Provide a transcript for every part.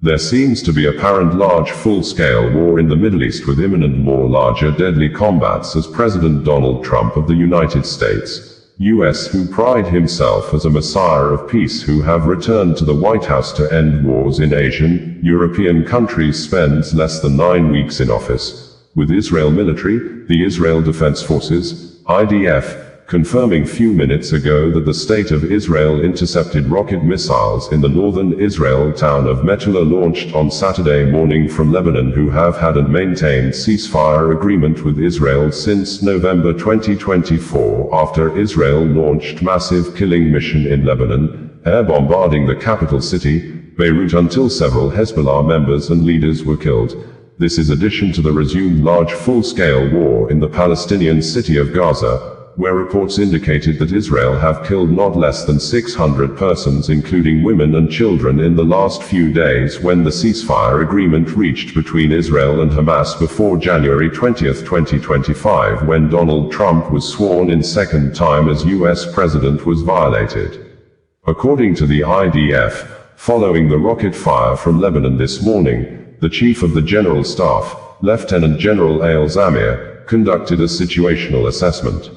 There seems to be apparent large full-scale war in the Middle East with imminent more larger deadly combats as President Donald Trump of the United States, U.S., who pride himself as a messiah of peace, who have returned to the White House to end wars in Asian, European countries, spends less than 9 weeks in office, with Israel military, the Israel Defense Forces, IDF, confirming few minutes ago that the State of Israel intercepted rocket missiles in the northern Israel town of Metula launched on Saturday morning from Lebanon, who have had and maintained ceasefire agreement with Israel since November 2024 after Israel launched massive killing mission in Lebanon, air bombarding the capital city, Beirut, until several Hezbollah members and leaders were killed. This is addition to the resumed large full-scale war in the Palestinian city of Gaza, where reports indicated that Israel have killed not less than 600 persons, including women and children, in the last few days when the ceasefire agreement reached between Israel and Hamas before January 20, 2025, when Donald Trump was sworn in second time as U.S. president, was violated. According to the IDF, following the rocket fire from Lebanon this morning, the Chief of the General Staff, Lieutenant General Al Zamir, conducted a situational assessment.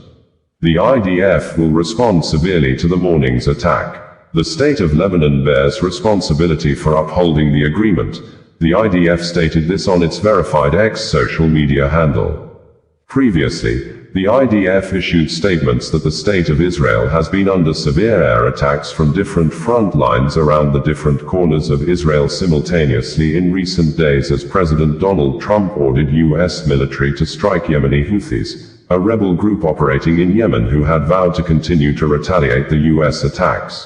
The IDF will respond severely to the morning's attack. The state of Lebanon bears responsibility for upholding the agreement. The IDF stated this on its verified X social media handle. Previously, the IDF issued statements that the state of Israel has been under severe air attacks from different front lines around the different corners of Israel simultaneously in recent days, as President Donald Trump ordered U.S. military to strike Yemeni Houthis, a rebel group operating in Yemen, who had vowed to continue to retaliate the U.S. attacks.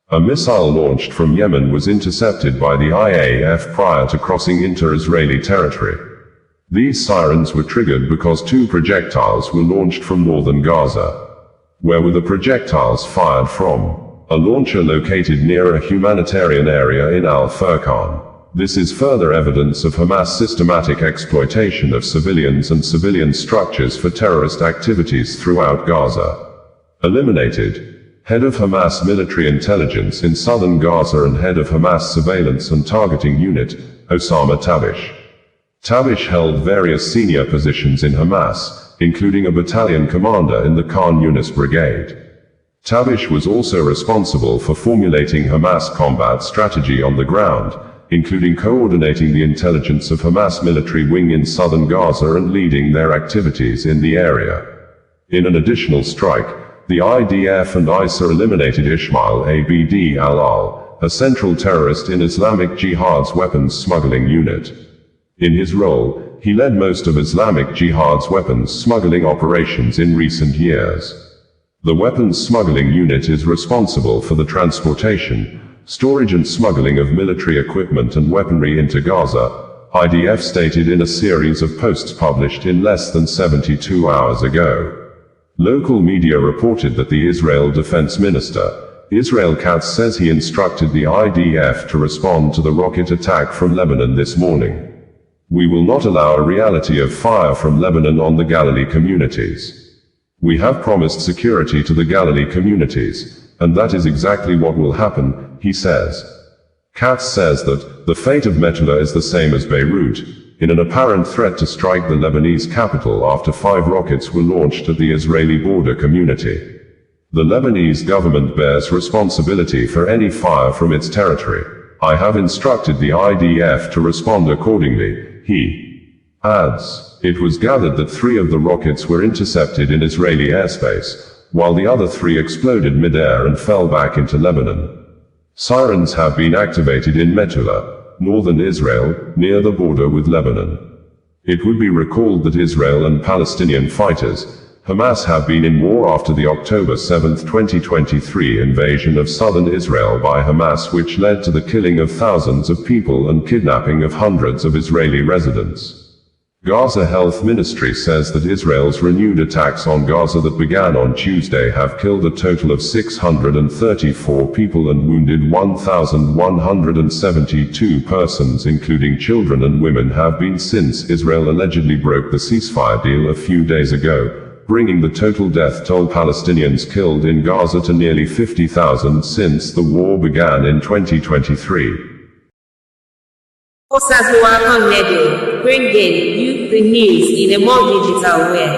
A missile launched from Yemen was intercepted by the IAF prior to crossing into Israeli territory. These sirens were triggered because 2 projectiles were launched from northern Gaza. Where were the projectiles fired from? A launcher located near a humanitarian area in Al-Furqan. This is further evidence of Hamas' systematic exploitation of civilians and civilian structures for terrorist activities throughout Gaza. Eliminated. Head of Hamas military intelligence in southern Gaza and head of Hamas surveillance and targeting unit, Osama Tabish. Tabish held various senior positions in Hamas, including a battalion commander in the Khan Yunis brigade. Tabish was also responsible for formulating Hamas combat strategy on the ground, including coordinating the intelligence of Hamas military wing in southern Gaza and leading their activities in the area. In an additional strike, the IDF and ISA eliminated Ismail Abd al-Al, a central terrorist in Islamic Jihad's weapons smuggling unit. In his role, he led most of Islamic Jihad's weapons smuggling operations in recent years. The weapons smuggling unit is responsible for the transportation, storage and smuggling of military equipment and weaponry into Gaza, IDF stated in a series of posts published in less than 72 hours ago. Local media reported that the Israel Defense Minister, Israel Katz, says he instructed the IDF to respond to the rocket attack from Lebanon this morning. We will not allow a reality of fire from Lebanon on the Galilee communities. We have promised security to the Galilee communities, and that is exactly what will happen, he says. Katz says that the fate of Metula is the same as Beirut, in an apparent threat to strike the Lebanese capital after 5 rockets were launched at the Israeli border community. The Lebanese government bears responsibility for any fire from its territory. I have instructed the IDF to respond accordingly, he adds. It was gathered that 3 of the rockets were intercepted in Israeli airspace, while the other 3 exploded mid-air and fell back into Lebanon. Sirens have been activated in Metula, northern Israel, near the border with Lebanon. It would be recalled that Israel and Palestinian fighters, Hamas, have been in war after the October 7, 2023 invasion of southern Israel by Hamas, which led to the killing of thousands of people and kidnapping of hundreds of Israeli residents. Gaza Health Ministry says that Israel's renewed attacks on Gaza that began on Tuesday have killed a total of 634 people and wounded 1,172 persons, including children and women, have been since Israel allegedly broke the ceasefire deal a few days ago, bringing the total death toll Palestinians killed in Gaza to nearly 50,000 since the war began in 2023. Osasua Connedio, bringing you the news in a more digital way.